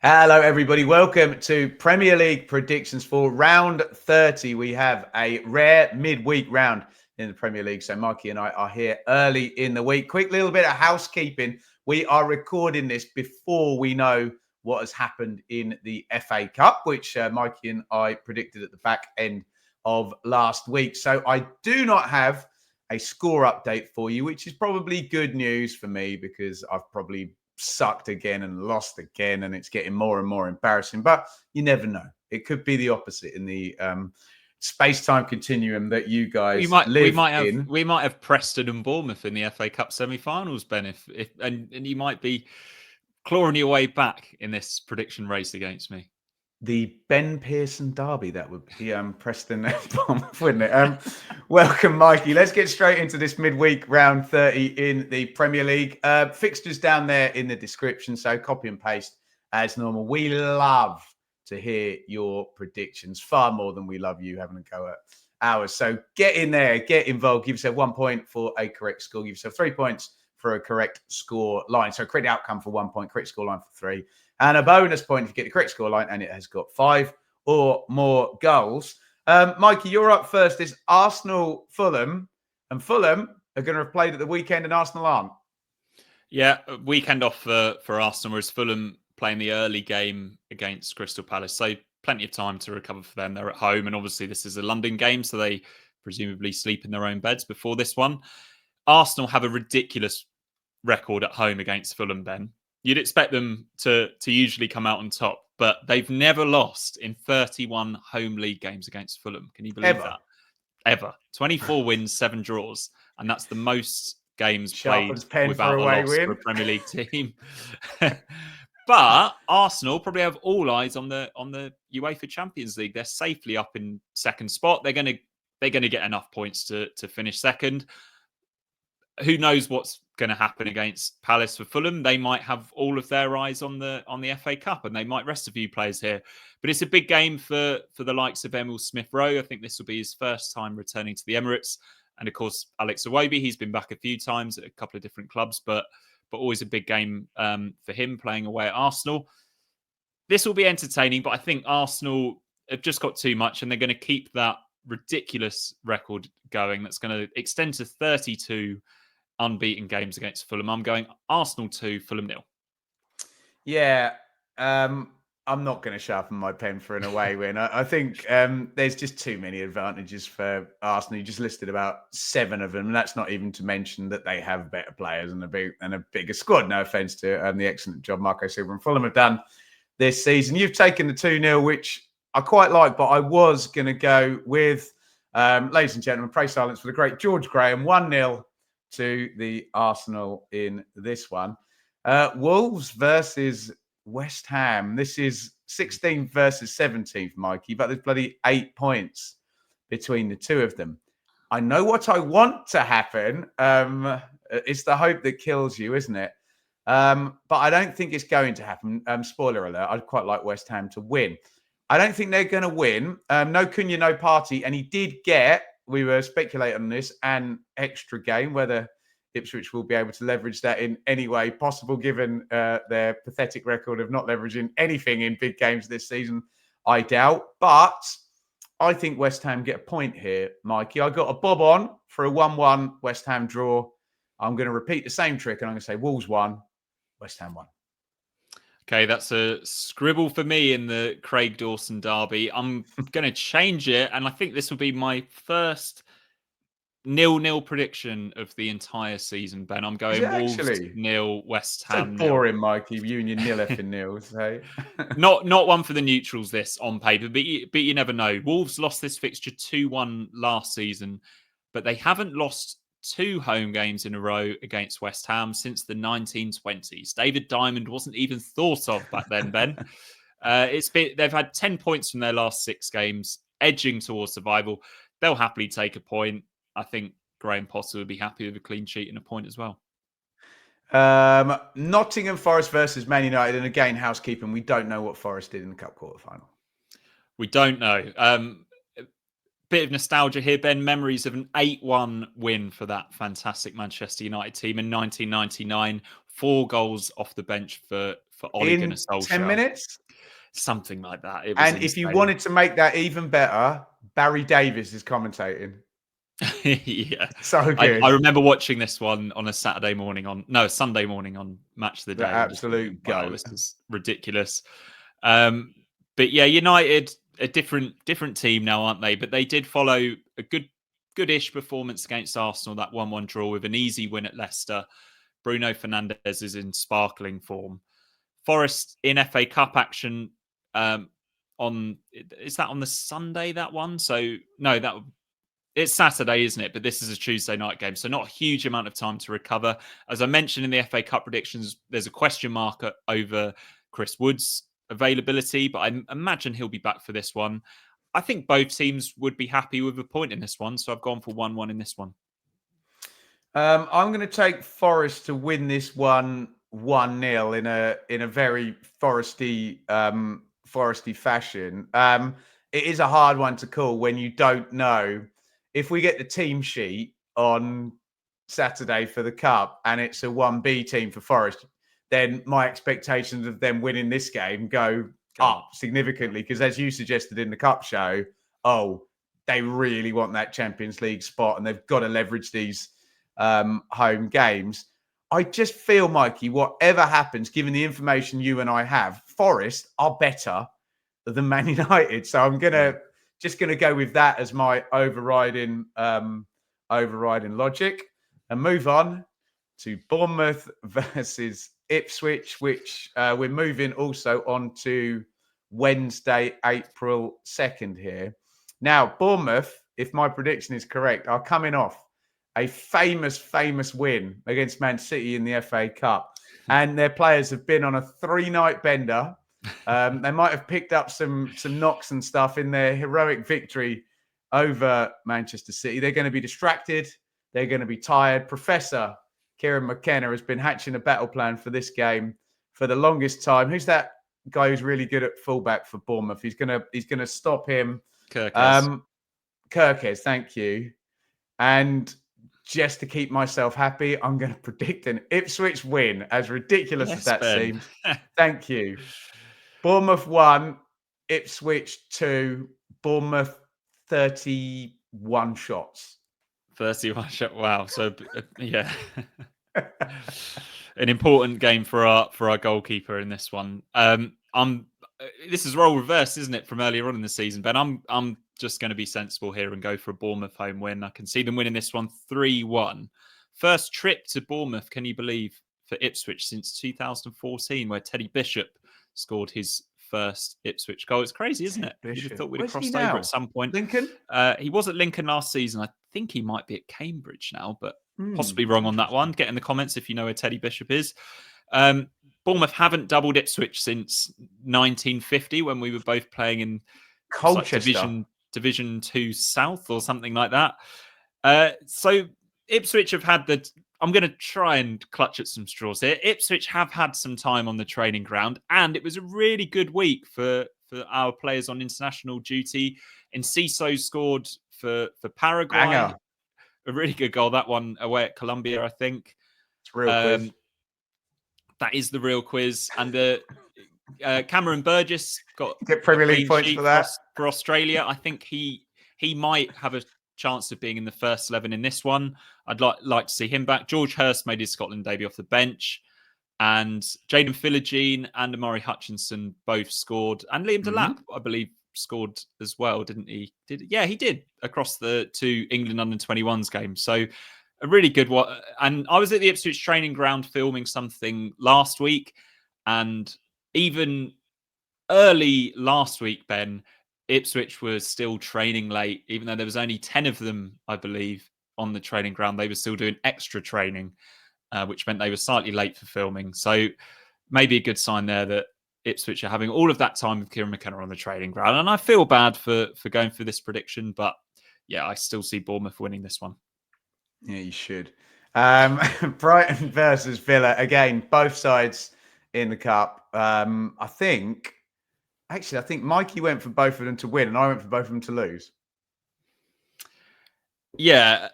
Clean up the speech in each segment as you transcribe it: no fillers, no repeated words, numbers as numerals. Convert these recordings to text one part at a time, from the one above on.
Hello, everybody. Welcome to Premier League predictions for round 30. We have a rare midweek round in the Premier League. So Mikey and I are here early in the week. Quick little bit of housekeeping. We are recording this before we know what has happened in the FA Cup, which Mikey and I predicted at the back end of last week. So I do not have a score update for you, which is probably good news for me because I've probably sucked again and lost again, and it's getting more and more embarrassing. But you never know. It could be the opposite in the space-time continuum that you guys live in. We might have Preston and Bournemouth in the FA Cup semi-finals, Ben, and you might be clawing your way back in this prediction race against me. The Ben Pearson derby, that would be Preston and Bournemouth, wouldn't it? Welcome, Mikey. Let's get straight into this midweek round 30 in the Premier League. Fixtures down there in the description, so copy and paste as normal. We love to hear your predictions far more than we love you having a go at ours. So get in there, get involved. Give yourself 1 point for a correct score. Give yourself 3 points for a correct score line. So correct outcome for 1 point, correct score line for 3. And a bonus point if you get the correct score line and it has got 5 or more goals. Mikey, you're up first. It's Arsenal, Fulham. And Fulham are going to have played at the weekend and Arsenal aren't. Yeah, weekend off for Arsenal, whereas Fulham playing the early game against Crystal Palace. So plenty of time to recover for them. They're at home. And obviously this is a London game, so they presumably sleep in their own beds before this one. Arsenal have a ridiculous record at home against Fulham, Ben. You'd expect them to usually come out on top, but they've never lost in 31 home league games against Fulham. Can you believe that? Ever. 24 wins, 7 draws. And that's the most games played without a loss for a Premier League team. But Arsenal probably have all eyes on the UEFA Champions League. They're safely up in second spot. They're going to get enough points to finish second. Who knows what's going to happen against Palace for Fulham? They might have all of their eyes on the FA Cup, and they might rest a few players here. But it's a big game for the likes of Emil Smith-Rowe. I think this will be his first time returning to the Emirates, and of course Alex Iwobi. He's been back a few times at a couple of different clubs, but always a big game for him playing away at Arsenal. This will be entertaining, but I think Arsenal have just got too much, and they're going to keep that ridiculous record going. That's going to extend to 32 unbeaten games against Fulham. I'm going Arsenal 2, Fulham 0. Yeah, I'm not going to sharpen my pen for an away win. I think there's just too many advantages for Arsenal. You just listed about 7 of them, and that's not even to mention that they have better players and a bigger squad. No offense to the excellent job Marco Silva and Fulham have done this season. You've taken the 2-0, which I quite like, but I was going to go with, ladies and gentlemen, pray silence for the great George Graham, 1-0 to the Arsenal in this one. Wolves versus West Ham. This is 16th versus 17th, Mikey, but there's bloody 8 points between the two of them. I know what I want to happen. It's the hope that kills you, isn't it? But I don't think it's going to happen. Spoiler alert, I'd quite like West Ham to win. I don't think they're going to win. No Cunha, no party. And he did get, we were speculating on this, an extra game, whether Ipswich will be able to leverage that in any way possible, given their pathetic record of not leveraging anything in big games this season, I doubt. But I think West Ham get a point here, Mikey. I got a bob on for a 1-1 West Ham draw. I'm going to repeat the same trick, and I'm going to say Wolves 1, West Ham 1. Okay, that's a scribble for me in the Craig Dawson derby. I'm going to change it, and I think this will be my first 0-0 prediction of the entire season, Ben. I'm going Wolves 0, West Ham 0. So boring, Mikey. Union nil effing nils, hey? Not one for the neutrals, this on paper, but you never know. Wolves lost this fixture 2-1 last season, but they haven't lost 2 home games in a row against West Ham since the 1920s. David Diamond wasn't even thought of back then, Ben. They've had 10 points from their last 6 games, edging towards survival. They'll happily take a point. I think Graham Potter would be happy with a clean sheet and a point as well. Nottingham Forest versus Man United. And again, housekeeping, we don't know what Forest did in the Cup quarter-final. We don't know. Bit of nostalgia here, Ben. Memories of an 8-1 win for that fantastic Manchester United team in 1999. 4 goals off the bench for for Ole Gunnar in 10 Solskjaer. minutes. Something like that. It was And insane. if you wanted to make that even better, Barry Davies is commentating. Yeah. So I good. remember watching this one on a Sunday morning on Match of the The Day. And just thinking, absolute wow, goat. this is ridiculous. But yeah, United, a different team now, aren't they? But they did follow a goodish performance against Arsenal, that 1-1 draw with an easy win at Leicester. Bruno Fernandes is in sparkling form. Forest in FA Cup action is that on the Sunday, that one? So no, it's Saturday, isn't it? But this is a Tuesday night game, so not a huge amount of time to recover. As I mentioned in the FA Cup predictions, there's a question mark over Chris Wood's availability, but I imagine he'll be back for this one. I think both teams would be happy with a point in this one, so I've gone for 1-1 in this one. I'm going to take Forest to win this one 1-0 in a very foresty fashion. It is a hard one to call when you don't know. If we get the team sheet on Saturday for the Cup and it's a 1B team for Forest, then my expectations of them winning this game go up significantly, because as you suggested in the Cup show, they really want that Champions League spot and they've got to leverage these home games. I just feel, Mikey, whatever happens, given the information you and I have, Forest are better than Man United. So I'm just gonna go with that as my overriding logic, and move on to Bournemouth versus Ipswich, which we're moving also on to Wednesday, April 2nd here. Now, Bournemouth, if my prediction is correct, are coming off a famous win against Man City in the FA Cup. And their players have been on a 3-night bender. They might have picked up some knocks and stuff in their heroic victory over Manchester City. They're going to be distracted. They're going to be tired. Professor Kieran McKenna has been hatching a battle plan for this game for the longest time. Who's that guy who's really good at fullback for Bournemouth? He's gonna stop him. Kirkes, thank you. And just to keep myself happy, I'm going to predict an Ipswich win, as ridiculous as that seems. Thank you. Bournemouth 1, Ipswich 2, Bournemouth 31 shots. 31 shots. Wow. So yeah. An important game for our goalkeeper in this one. This is role reverse, isn't it, from earlier on in the season, Ben? I'm just going to be sensible here and go for a Bournemouth home win. I can see them winning this one 3-1. First trip to Bournemouth, can you believe, for Ipswich since 2014, where Teddy Bishop scored his first Ipswich goal. It's crazy, isn't it? You'd have thought we'd have crossed over at some point. Lincoln? He was at Lincoln last season. I think he might be at Cambridge now, but possibly wrong on that one. Get in the comments if you know where Teddy Bishop is. Bournemouth haven't doubled Ipswich since 1950, when we were both playing in Colchester. Division 2 South or something like that. So Ipswich have had I'm going to try and clutch at some straws here. Ipswich have had some time on the training ground, and it was a really good week for our players on international duty. Enciso scored for Paraguay. Banger. A really good goal, that one away at Colombia, I think. It's real quiz. That is the real quiz. And Cameron Burgess got get Premier League points for that. For Australia. I think he might have a chance of being in the first 11 in this one. I'd like to see him back. George Hurst made his Scotland debut off the bench. And Jaden Philogene and Amari Hutchinson both scored. And Liam Delap, I believe, scored as well, didn't he? Yeah, he did, across the two England under-21s games. So a really good one. And I was at the Ipswich training ground filming something last week. And even early last week, Ben, Ipswich was still training late, even though there was only 10 of them, I believe, on the training ground. They were still doing extra training, which meant they were slightly late for filming. So maybe a good sign there that Ipswich are having all of that time with Kieran McKenna on the training ground. And I feel bad for going for this prediction, but yeah, I still see Bournemouth winning this one. Yeah, you should. Brighton versus Villa. Again, both sides in the cup. I think Mikey went for both of them to win, and I went for both of them to lose. Yeah,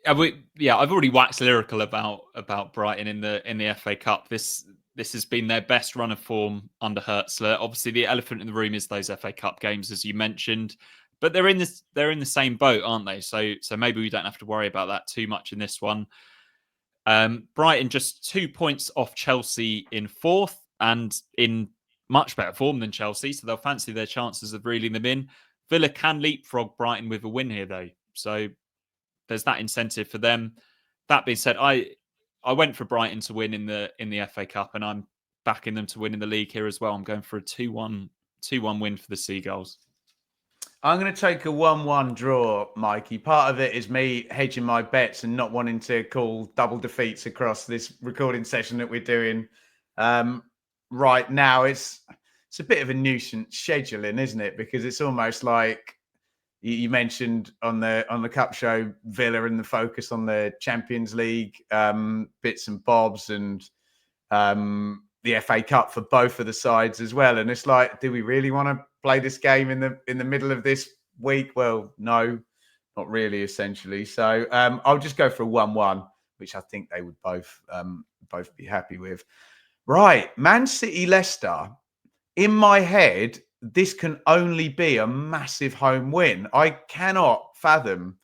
I've already waxed lyrical about Brighton in the FA Cup. This This has been their best run of form under Hertzler. Obviously, the elephant in the room is those FA Cup games, as you mentioned. But they're in the same boat, aren't they? So maybe we don't have to worry about that too much in this one. Brighton just 2 points off Chelsea in fourth and in much better form than Chelsea, so they'll fancy their chances of reeling them in. Villa can leapfrog Brighton with a win here, though, so there's that incentive for them. That being said, I went for Brighton to win in the FA Cup, and I'm backing them to win in the league here as well. I'm going for a 2-1 win for the Seagulls. I'm going to take a 1-1 draw, Mikey. Part of it is me hedging my bets and not wanting to call double defeats across this recording session that we're doing right now. It's a bit of a nuisance scheduling, isn't it? Because it's almost like you mentioned on the Cup show, Villa and the focus on the Champions League bits and bobs, and the FA Cup for both of the sides as well. And it's like, do we really want to play this game in the middle of this week? Well, no, not really, essentially. So I'll just go for a 1-1, which I think they would both be happy with. Right, Man City, Leicester. In my head, this can only be a massive home win. I cannot fathom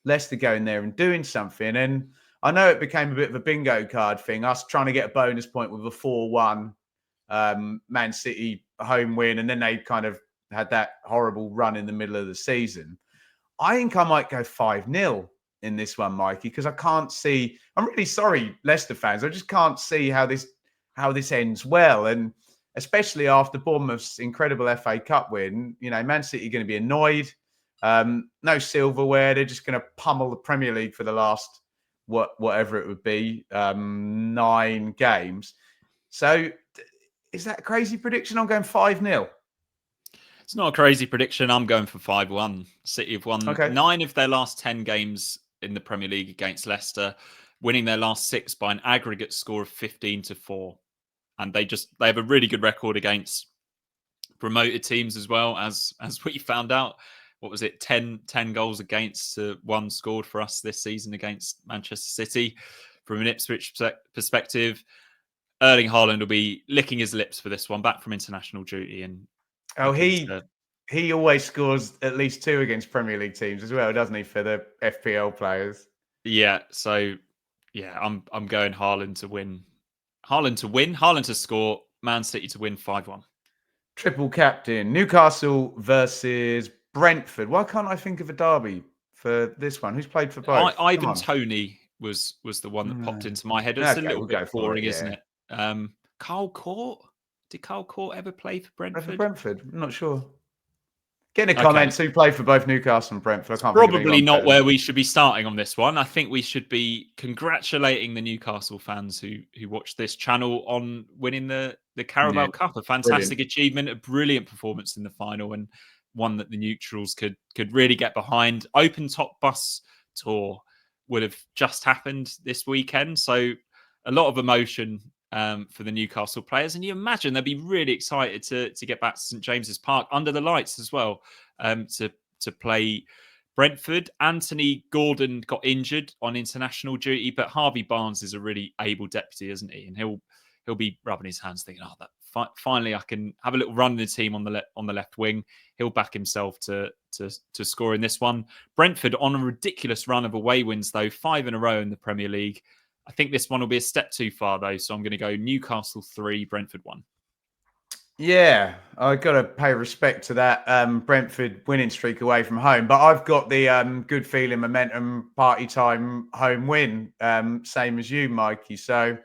Leicester going there and doing something. And I know it became a bit of a bingo card thing, us trying to get a bonus point with a 4-1 Man City home win, and then they kind of had that horrible run in the middle of the season. I think I might go 5-0 in this one, Mikey, because I can't see. I'm really sorry, Leicester fans. I just can't see how this ends well, and especially after Bournemouth's incredible FA Cup win. You know, Man City are going to be annoyed. No silverware. They're just going to pummel the Premier League for the last whatever it would be, 9 games. So is that a crazy prediction? I'm going 5-0. It's not a crazy prediction. I'm going for 5-1. City have won 9 of their last 10 games in the Premier League against Leicester, winning their last 6 by an aggregate score of 15-4. And they have a really good record against promoted teams as well, as we found out. What was it? 10 goals against to 1 scored for us this season against Manchester City. From an Ipswich perspective, Erling Haaland will be licking his lips for this one, back from international duty. And he always scores at least 2 against Premier League teams as well, doesn't he, for the FPL players? Yeah. So yeah, I'm going Haaland to win. Haaland to score, Man City to win 5-1. Triple captain, Newcastle versus Brentford. Why can't I think of a derby for this one? Who's played for both? Ivan Toney was the one that popped into my head. It's a little bit boring, isn't it? Carl Court? Did Carl Court ever play for Brentford? I'm not sure. Get in the comments who played for both Newcastle and Brentford. I can't Probably not where we should be starting on this one. I think we should be congratulating the Newcastle fans who watched this channel on winning the Carabao Cup. A fantastic achievement, a brilliant performance in the final, and one that the neutrals could really get behind. Open top bus tour would have just happened this weekend, so a lot of emotion for the Newcastle players, and you imagine they'd be really excited to get back to St James's Park under the lights as well, to play Brentford. Anthony Gordon got injured on international duty, but Harvey Barnes is a really able deputy, isn't he? And he'll be rubbing his hands, thinking, "Oh, finally I can have a little run in the team on the left wing." He'll back himself to score in this one. Brentford on a ridiculous run of away wins, though, 5 in a row in the Premier League. I think this one will be a step too far, though, so I'm going to go Newcastle 3, Brentford 1. Yeah, I've got to pay respect to that Brentford winning streak away from home. But I've got the good feeling, momentum, party time home win, same as you, Mikey. So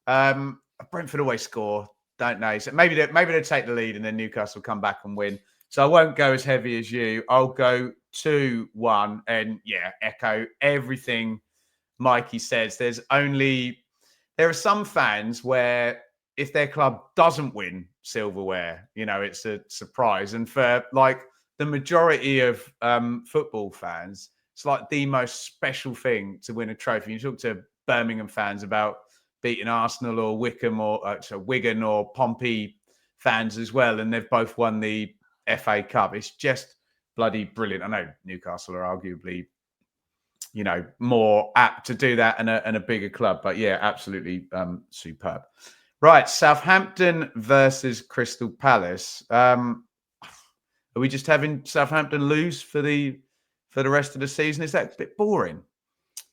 Brentford always score, don't they? So maybe they take the lead and then Newcastle come back and win. So I won't go as heavy as you. I'll go 2-1 and echo everything Mikey says. There are some fans where if their club doesn't win silverware, it's a surprise. And for like the majority of football fans, it's like the most special thing to win a trophy. You talk to Birmingham fans about beating Arsenal or Wigan or Pompey fans as well, and they've both won the FA Cup. It's just bloody brilliant. I know Newcastle are arguably more apt to do that and a bigger club. But yeah, absolutely superb. Right, Southampton versus Crystal Palace. Are we just having Southampton lose for the rest of the season? Is that a bit boring?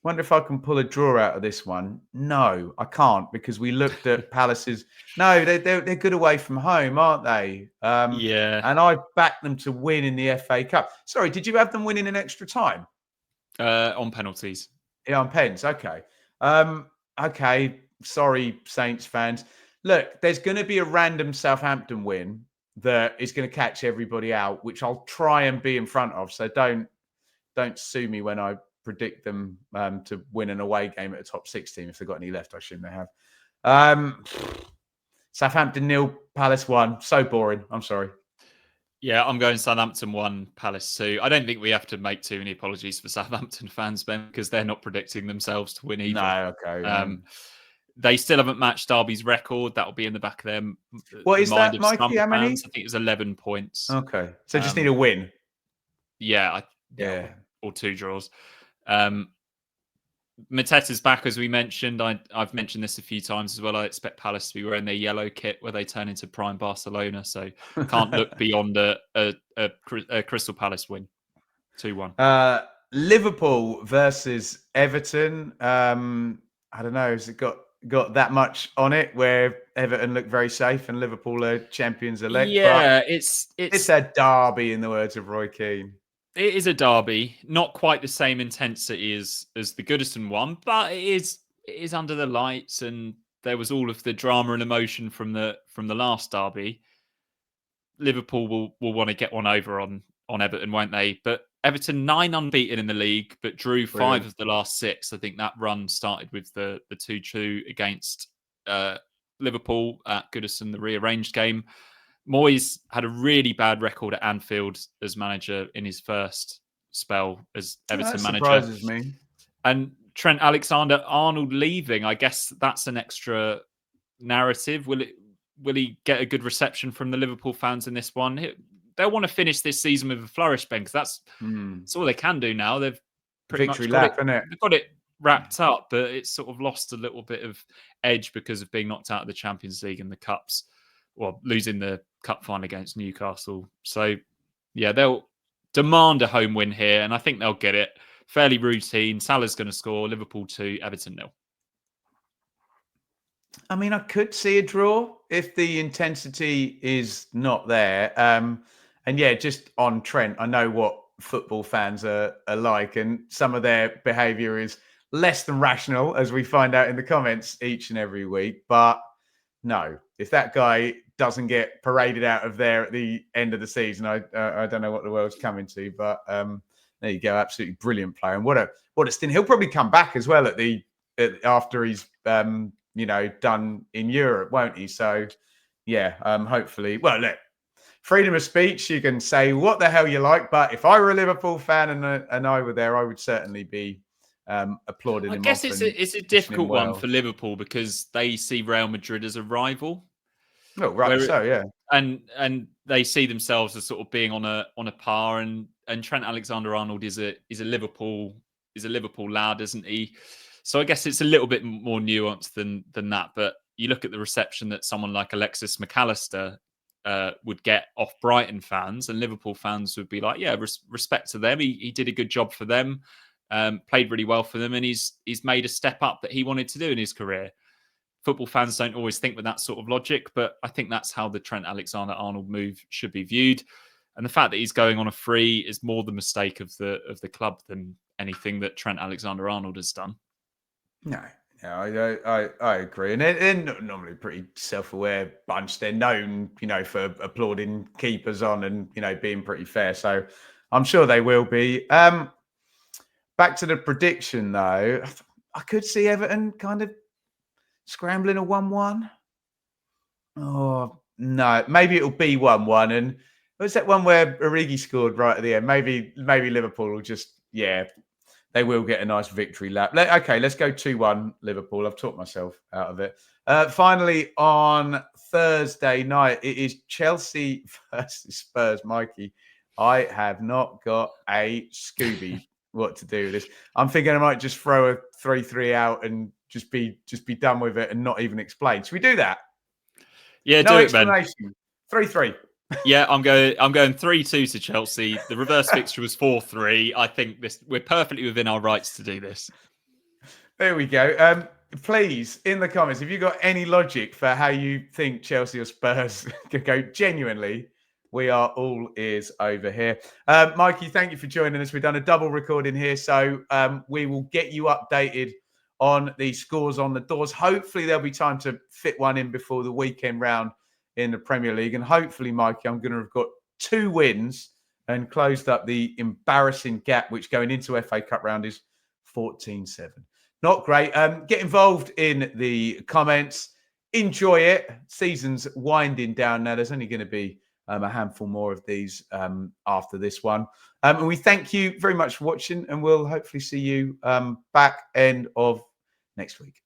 Wonder if I can pull a draw out of this one. No, I can't, because we looked at Palace's. No, they're good away from home, aren't they? Yeah. And I backed them to win in the FA Cup. Sorry, did you have them winning in extra time? On penalties. Yeah, on pens. Okay. Okay. Sorry, Saints fans. Look, there's going to be a random Southampton win that is going to catch everybody out, which I'll try and be in front of. So don't sue me when I predict them to win an away game at a top 6 team. If they've got any left, I assume they have. Southampton 0, Palace 1. So boring. I'm sorry. Yeah, I'm going Southampton 1, Palace 2. I don't think we have to make too many apologies for Southampton fans, Ben, because they're not predicting themselves to win either. No, okay. They still haven't matched Derby's record. That'll be in the back of them. What is that, Mikey? How many? I think it was 11 points. Okay. So just need a win. Yeah. Or 2 draws. Mateta's back, as we mentioned. I've mentioned this a few times as well. I expect Palace to be wearing their yellow kit where they turn into prime Barcelona. So can't look beyond a Crystal Palace win. 2-1. Liverpool versus Everton. I don't know. Has it got that much on it where Everton look very safe and Liverpool are champions elect? Yeah, but it's a derby, in the words of Roy Keane. It is a derby, not quite the same intensity as the Goodison one, but it is under the lights, and there was all of the drama and emotion from the last derby. Liverpool will want to get one over on Everton, won't they? But Everton 9 unbeaten in the league, but drew 5 of the last 6. I think that run started with the 2-2 against Liverpool at Goodison, the rearranged game. Moyes had a really bad record at Anfield as manager in his first spell as Everton manager. Surprises me. And Trent Alexander-Arnold leaving, I guess that's an extra narrative. Will he get a good reception from the Liverpool fans in this one? They'll want to finish this season with a flourish, Ben, because that's all they can do now. They've pretty much got it wrapped up, but it's sort of lost a little bit of edge because of being knocked out of the Champions League and the Cups. Well, losing the cup final against Newcastle. So, yeah, they'll demand a home win here, and I think they'll get it. Fairly routine. Salah's going to score. Liverpool 2, Everton 0. I mean, I could see a draw if the intensity is not there. And yeah, just on Trent, I know what football fans are like, and some of their behaviour is less than rational, as we find out in the comments each and every week. But no, if that guy doesn't get paraded out of there at the end of the season, I don't know what the world's coming to. But there you go, absolutely brilliant player, and what a stint. He'll probably come back as well after he's done in Europe, won't he? So yeah, hopefully. Well, look, freedom of speech, you can say what the hell you like, but if I were a Liverpool fan and I were there, I would certainly be applauding him. I guess it's a difficult one for Liverpool because they see Real Madrid as a rival. Oh, right. So yeah, and they see themselves as sort of being on a par. And Trent Alexander-Arnold is a Liverpool lad, isn't he? So I guess it's a little bit more nuanced than that. But you look at the reception that someone like Alexis McAllister would get off Brighton fans, and Liverpool fans would be like, yeah, respect to them. He did a good job for them. Played really well for them, and he's made a step up that he wanted to do in his career. Football fans don't always think with that sort of logic, but I think that's how the Trent Alexander-Arnold move should be viewed. And the fact that he's going on a free is more the mistake of the club than anything that Trent Alexander-Arnold has done. No, I agree. And they're normally a pretty self-aware bunch. They're known, for applauding keepers on and, being pretty fair. So I'm sure they will be. Back to the prediction, though. I could see Everton kind of scrambling a 1-1. Oh, no. Maybe it'll be 1-1. And was that one where Origi scored right at the end? Maybe Liverpool will just, they will get a nice victory lap. Okay, let's go 2-1 Liverpool. I've talked myself out of it. Finally, on Thursday night, it is Chelsea versus Spurs. Mikey, I have not got a Scooby what to do with this. I'm thinking I might just throw a 3-3 out and just be done with it and not even explain. Should we do that? Yeah, No do it, Ben. explanation. 3-3. Yeah, I'm going 3-2 to Chelsea. The reverse fixture was 4-3. I think we're perfectly within our rights to do this. There we go. Please, in the comments, if you've got any logic for how you think Chelsea or Spurs could go, genuinely, we are all ears over here. Mikey, thank you for joining us. We've done a double recording here, so we will get you updated on the scores on the doors. Hopefully, there'll be time to fit one in before the weekend round in the Premier League. And hopefully, Mikey, I'm going to have got 2 wins and closed up the embarrassing gap, which going into FA Cup round is 14-7. Not great. Get involved in the comments. Enjoy it. Season's winding down now. There's only going to be a handful more of these after this one. And we thank you very much for watching, and we'll hopefully see you back end of next week.